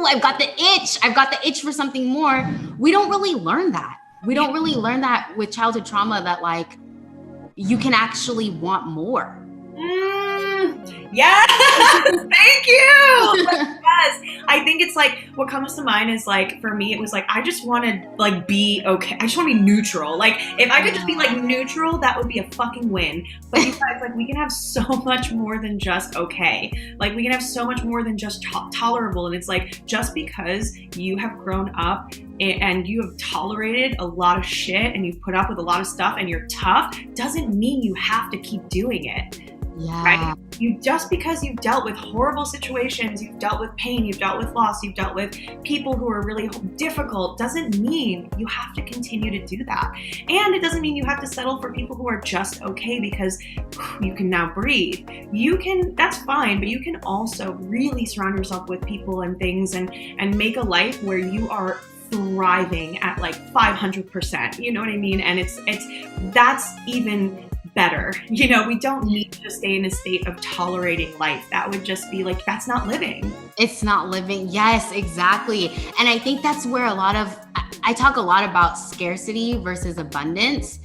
I've got the itch for something more. We don't really learn that. We don't really learn that with childhood trauma, that like you can actually want more. Yes, thank you. Yes, I think it's like what comes to mind is like for me it was like I just want to like be okay. I just want to be neutral. Like if I could just be like neutral, that would be a fucking win. But you guys, like we can have so much more than just okay. Like we can have so much more than just tolerable. And it's like just because you have grown up and you have tolerated a lot of shit and you've put up with a lot of stuff and you're tough doesn't mean you have to keep doing it. Yeah. Right? You just because you've dealt with horrible situations, you've dealt with pain, you've dealt with loss, you've dealt with people who are really difficult, doesn't mean you have to continue to do that. And it doesn't mean you have to settle for people who are just okay because you can now breathe. That's fine, but you can also really surround yourself with people and things and make a life where you are thriving at like 500%. You know what I mean? And that's even better. You know, we don't need to stay in a state of tolerating life. That would just be like, that's not living. It's not living. Yes, exactly. And I think that's where I talk a lot about scarcity versus abundance.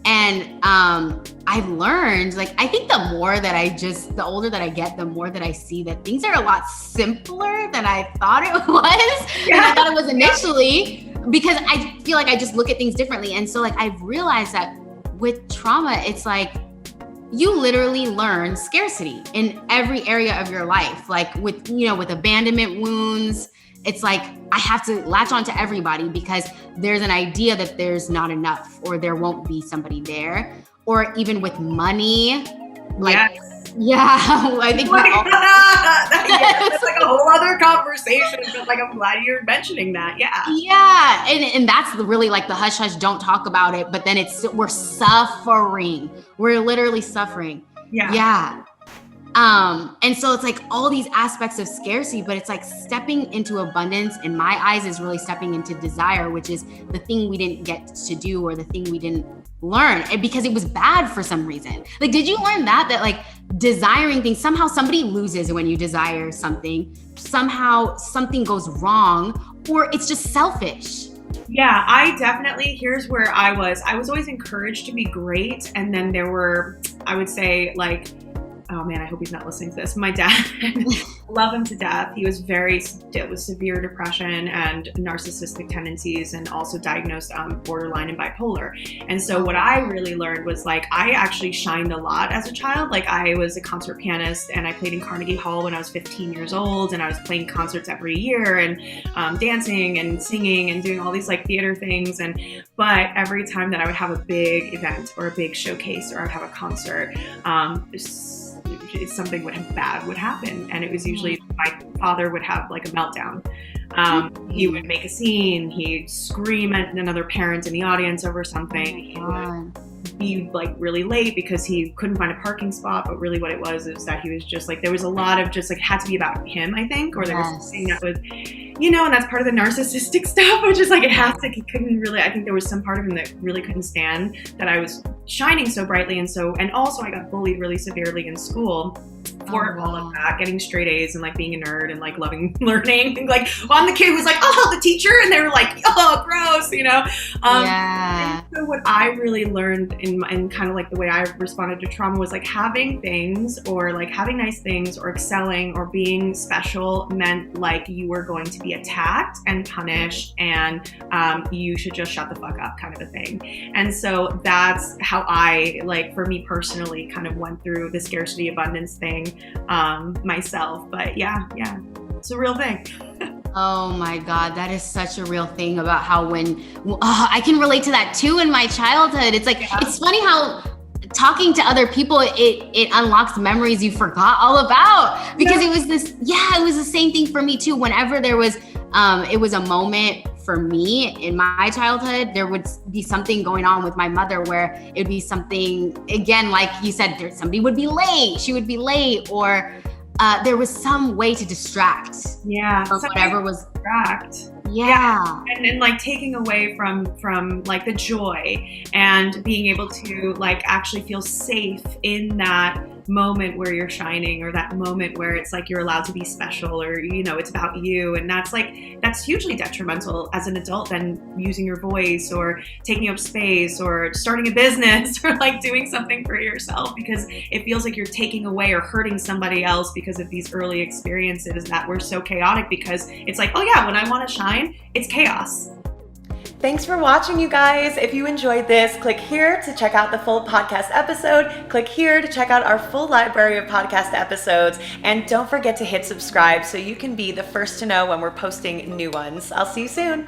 And I've learned, like, I think the older that I get, the more that I see that things are a lot simpler than I thought it was. Yeah. Than I thought it was initially, because I feel like I just look at things differently. And so like, I've realized that with trauma, it's like you literally learn scarcity in every area of your life. Like with abandonment wounds, it's like I have to latch on to everybody because there's an idea that there's not enough or there won't be somebody there. Or even with money, like, yes. Yeah, I think that's like a whole other conversation, but like I'm glad you're mentioning that. Yeah, and that's really like the hush hush, don't talk about it, but then we're suffering. We're literally suffering. Yeah. And so it's like all these aspects of scarcity, but it's like stepping into abundance in my eyes is really stepping into desire, which is the thing we didn't get to do or the thing we didn't learn because it was bad for some reason. Like, did you learn that like desiring things, somehow somebody loses when you desire something, somehow something goes wrong, or it's just selfish? Yeah, I definitely, here's where I was always encouraged to be great. And then there were, I would say like, oh man, I hope he's not listening to this. My dad, love him to death. He was dealt with severe depression and narcissistic tendencies and also diagnosed borderline and bipolar. And so what I really learned was like, I actually shined a lot as a child. Like I was a concert pianist and I played in Carnegie Hall when I was 15 years old, and I was playing concerts every year and dancing and singing and doing all these like theater things. But every time that I would have a big event or a big showcase or I would have a concert, something bad would happen. And it was usually my father would have like a meltdown. He would make a scene. He'd scream at another parent in the audience over something. He would be like really late because he couldn't find a parking spot. But really what it was is that he was just like, there was a lot of just like had to be about him, I think, or there was something that was, and that's part of the narcissistic stuff, which is like he couldn't really, I think there was some part of him that really couldn't stand that I was shining so brightly. And also I got bullied really severely in school for all of that, getting straight A's and like being a nerd and like loving learning. Like, well, I'm the kid who's like, oh, the teacher. And they were like, oh, gross, And so what I really learned in kind of like the way I responded to trauma was like having things or like having nice things or excelling or being special meant like you were going to be attacked and punished and you should just shut the fuck up kind of a thing. And so that's how I, like, for me personally, kind of went through the scarcity abundance thing myself. But yeah, it's a real thing. Oh my God, that is such a real thing about how I can relate to that too in my childhood. It's like, It's funny how talking to other people, it unlocks memories you forgot all about because it was the same thing for me too. Whenever there was, it was a moment for me in my childhood, there would be something going on with my mother where it'd be something, again, like you said, somebody would be late, she would be late, or there was some way to distract. Yeah. From whatever was distract. Yeah. And like taking away from like the joy and being able to like actually feel safe in that moment where you're shining, or that moment where it's like you're allowed to be special, or, you know, it's about you. And that's hugely detrimental as an adult than using your voice or taking up space or starting a business or like doing something for yourself, because it feels like you're taking away or hurting somebody else because of these early experiences that were so chaotic, because it's like, oh yeah, when I want to shine, it's chaos. Thanks for watching, you guys. If you enjoyed this, click here to check out the full podcast episode. Click here to check out our full library of podcast episodes. And don't forget to hit subscribe so you can be the first to know when we're posting new ones. I'll see you soon.